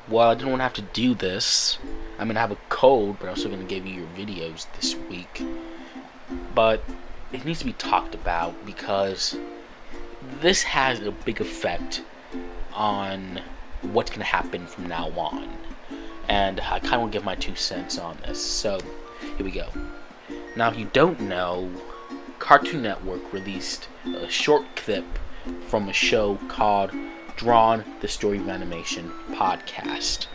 well, I didn't want to have to do this. I'm going to have a cold, but I'm still going to give you your videos this week. But it needs to be talked about because this has a big effect on what's going to happen from now on. And I kind of want to give my 2 cents on this. So, here we go. Now, if you don't know, Cartoon Network released a short clip from a show called Drawn, the Story of Animation podcast.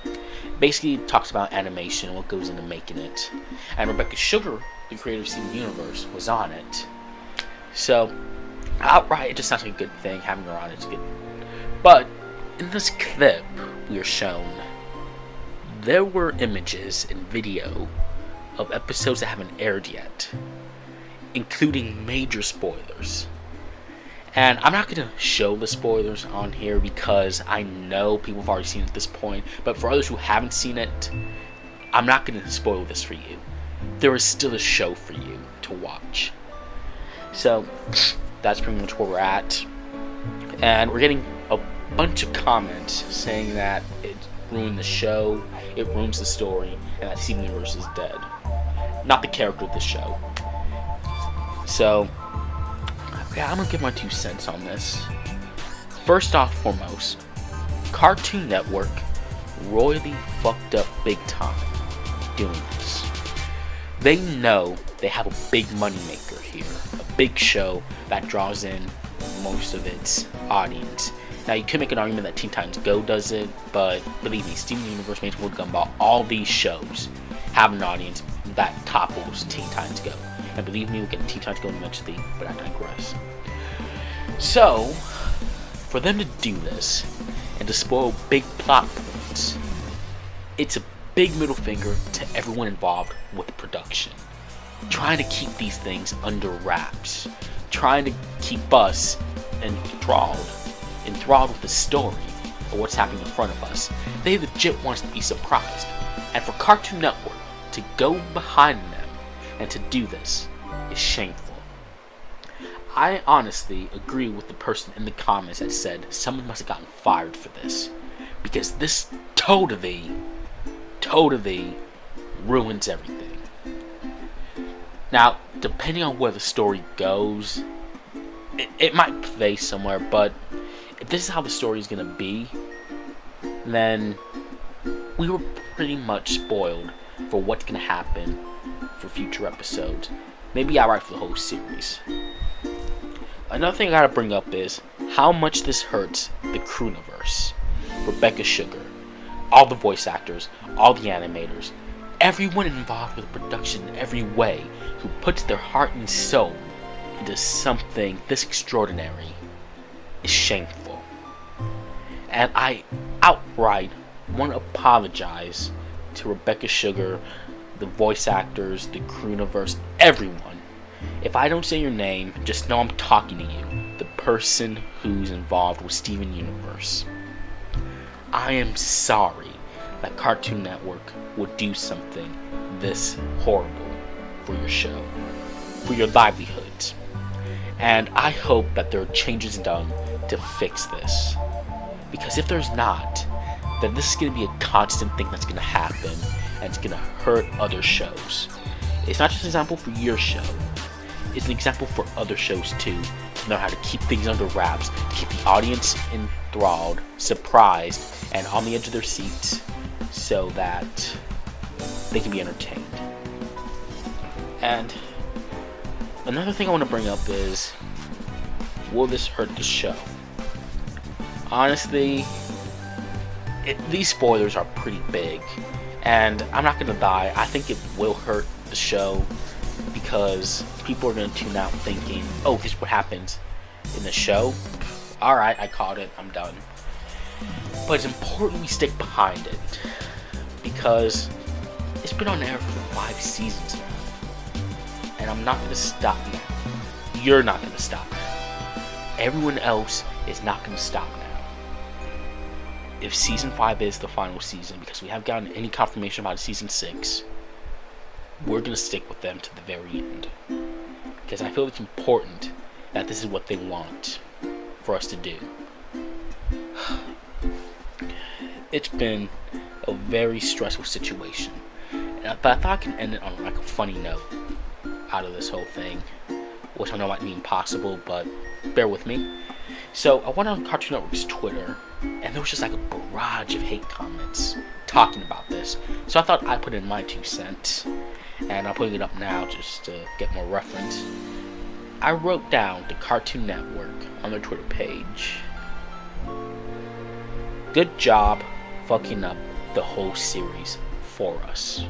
Basically, it talks about animation and what goes into making it. And Rebecca Sugar, the creator of Steven Universe, was on it. So, outright, it just sounds like a good thing. Having her on it's good. But, in this clip, we are shown there were images and video of episodes that haven't aired yet, including major spoilers. And I'm not going to show the spoilers on here because I know people have already seen it at this point, but for others who haven't seen it, I'm not going to spoil this for you. There is still a show for you to watch. So, that's pretty much where we're at. And we're getting a bunch of comments saying that it ruined the show, it ruins the story, and that Steven Universe is dead. Not the character of the show. So, yeah, I'm gonna give my 2 cents on this. First off foremost, Cartoon Network royally fucked up big time doing this. They know they have a big moneymaker here, a big show that draws in most of its audience. Now, you could make an argument that Teen Titans Go does it, but believe me, Steven Universe makes more gumball. All these shows have an audience that topples Teen Titans Go. And believe me, we'll get Teen Titans Go eventually, but I digress. So, for them to do this, and to spoil big plot points, it's a big middle finger to everyone involved with the production. Trying to keep these things under wraps. Trying to keep us enthralled with the story of what's happening in front of us. They legit want us to be surprised. And for Cartoon Network to go behind them and to do this is shameful. I honestly agree with the person in the comments that said someone must have gotten fired for this, because this totally ruins everything. Now, depending on where the story goes, it might play somewhere, but if this is how the story is going to be, then we were pretty much spoiled for what's going to happen for future episodes. Maybe outright for the whole series. Another thing I gotta bring up is how much this hurts the Crewniverse. Rebecca Sugar, all the voice actors, all the animators, everyone involved with the production in every way who puts their heart and soul into something this extraordinary is shameful. And I outright want to apologize to Rebecca Sugar, the voice actors, the Crewniverse, everyone. If I don't say your name, just know I'm talking to you, the person who's involved with Steven Universe. I am sorry that Cartoon Network would do something this horrible for your show, for your livelihoods. And I hope that there are changes done to fix this. Because if there's not, then this is going to be a constant thing that's going to happen, and it's going to hurt other shows. It's not just an example for your show, it's an example for other shows too, to know how to keep things under wraps, to keep the audience enthralled, surprised, and on the edge of their seats, so that they can be entertained. And another thing I want to bring up is, will this hurt the show? Honestly, these spoilers are pretty big, and I'm not gonna lie, I think it will hurt the show, because people are gonna tune out thinking, oh, this is what happens in the show. Alright, I caught it, I'm done. But it's important we stick behind it, because it's been on air for 5 seasons now, and I'm not gonna stop now. You're not gonna stop now. Everyone else is not gonna stop now. If season 5 is the final season, because we haven't gotten any confirmation about season 6, we're going to stick with them to the very end. Because I feel it's important that this is what they want for us to do. it's been a very stressful situation. But I thought I could end it on like a funny note out of this whole thing, which I know might be impossible, but bear with me. So I went on Cartoon Network's Twitter, and there was just like a barrage of hate comments talking about this. So I thought I'd put in my 2 cents, and I'm putting it up now just to get more reference. I wrote down to Cartoon Network on their Twitter page, "Good job fucking up the whole series for us."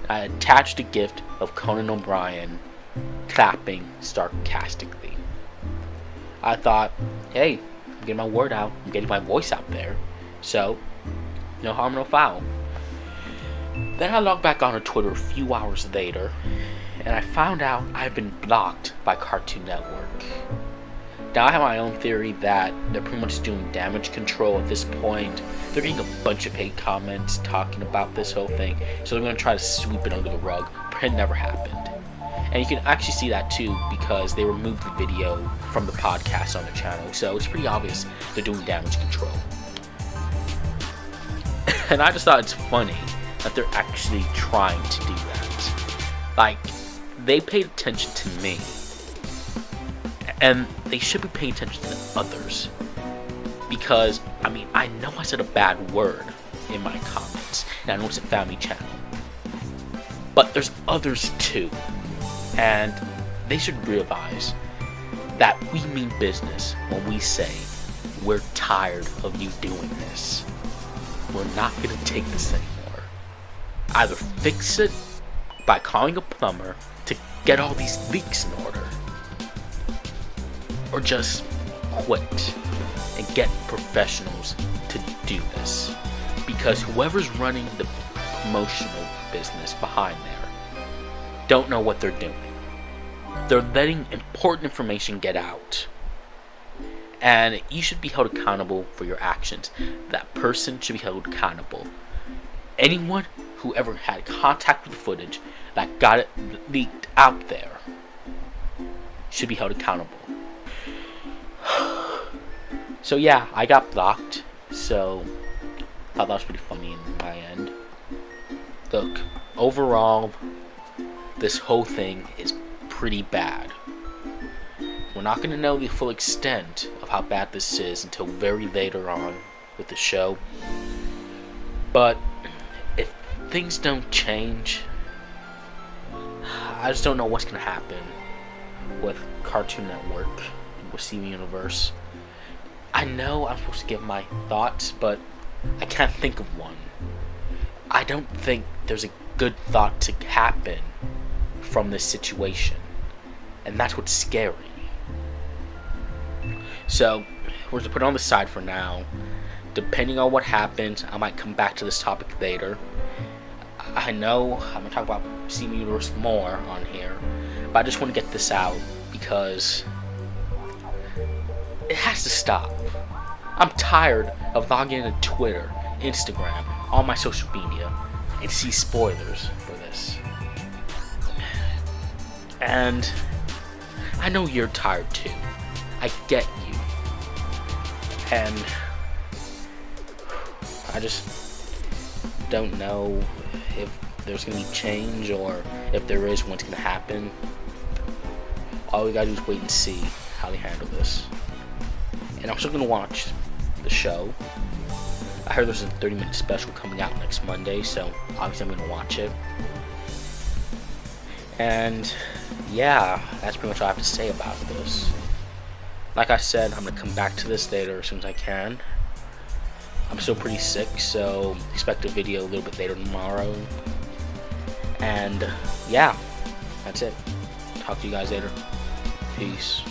I attached a gift of Conan O'Brien clapping sarcastically. I thought, hey, I'm getting my word out, I'm getting my voice out there, so no harm, no foul. Then I logged back onto Twitter a few hours later, and I found out I've been blocked by Cartoon Network. Now I have my own theory that they're pretty much doing damage control at this point. They're getting a bunch of hate comments talking about this whole thing, so they're going to try to sweep it under the rug, pretend it never happened. And you can actually see that too, because they removed the video from the podcast on their channel, so it's pretty obvious they're doing damage control. And I just thought it's funny that they're actually trying to do that. Like, they paid attention to me, and they should be paying attention to others. Because, I mean, I know I said a bad word in my comments, and I know it's a family channel, but there's others too. And they should realize that we mean business when we say we're tired of you doing this. We're not going to take this anymore. Either fix it by calling a plumber to get all these leaks in order, or just quit and get professionals to do this. Because whoever's running the promotional business behind there don't know what they're doing. They're letting important information get out, and you should be held accountable for your actions. That person should be held accountable. Anyone who ever had contact with the footage that got it leaked out there should be held accountable. So yeah, I got blocked, so I thought that was pretty funny in my end. Look, overall, this whole thing is pretty bad. We're not going to know the full extent of how bad this is until very later on with the show. But if things don't change, I just don't know what's going to happen with Cartoon Network, with Steven Universe. I know I'm supposed to give my thoughts, but I can't think of one. I don't think there's a good thought to happen from this situation, and that's what's scary. So we're going to put it on the side for now. Depending on what happens, I might come back to this topic later. I know I'm going to talk about Steven Universe more on here, but I just want to get this out because it has to stop. I'm tired of logging into Twitter, Instagram, all my social media, and see spoilers for this. And I know you're tired too. I get you. And I just don't know if there's going to be change, or if there is, what's going to happen. All we got to do is wait and see how they handle this. And I'm still going to watch the show. I heard there's a 30-minute special coming out next Monday, so obviously I'm going to watch it. And yeah, that's pretty much all I have to say about this. Like I said, I'm going to come back to this later as soon as I can. I'm still pretty sick, so expect a video a little bit later tomorrow. And yeah, that's it. Talk to you guys later. Peace.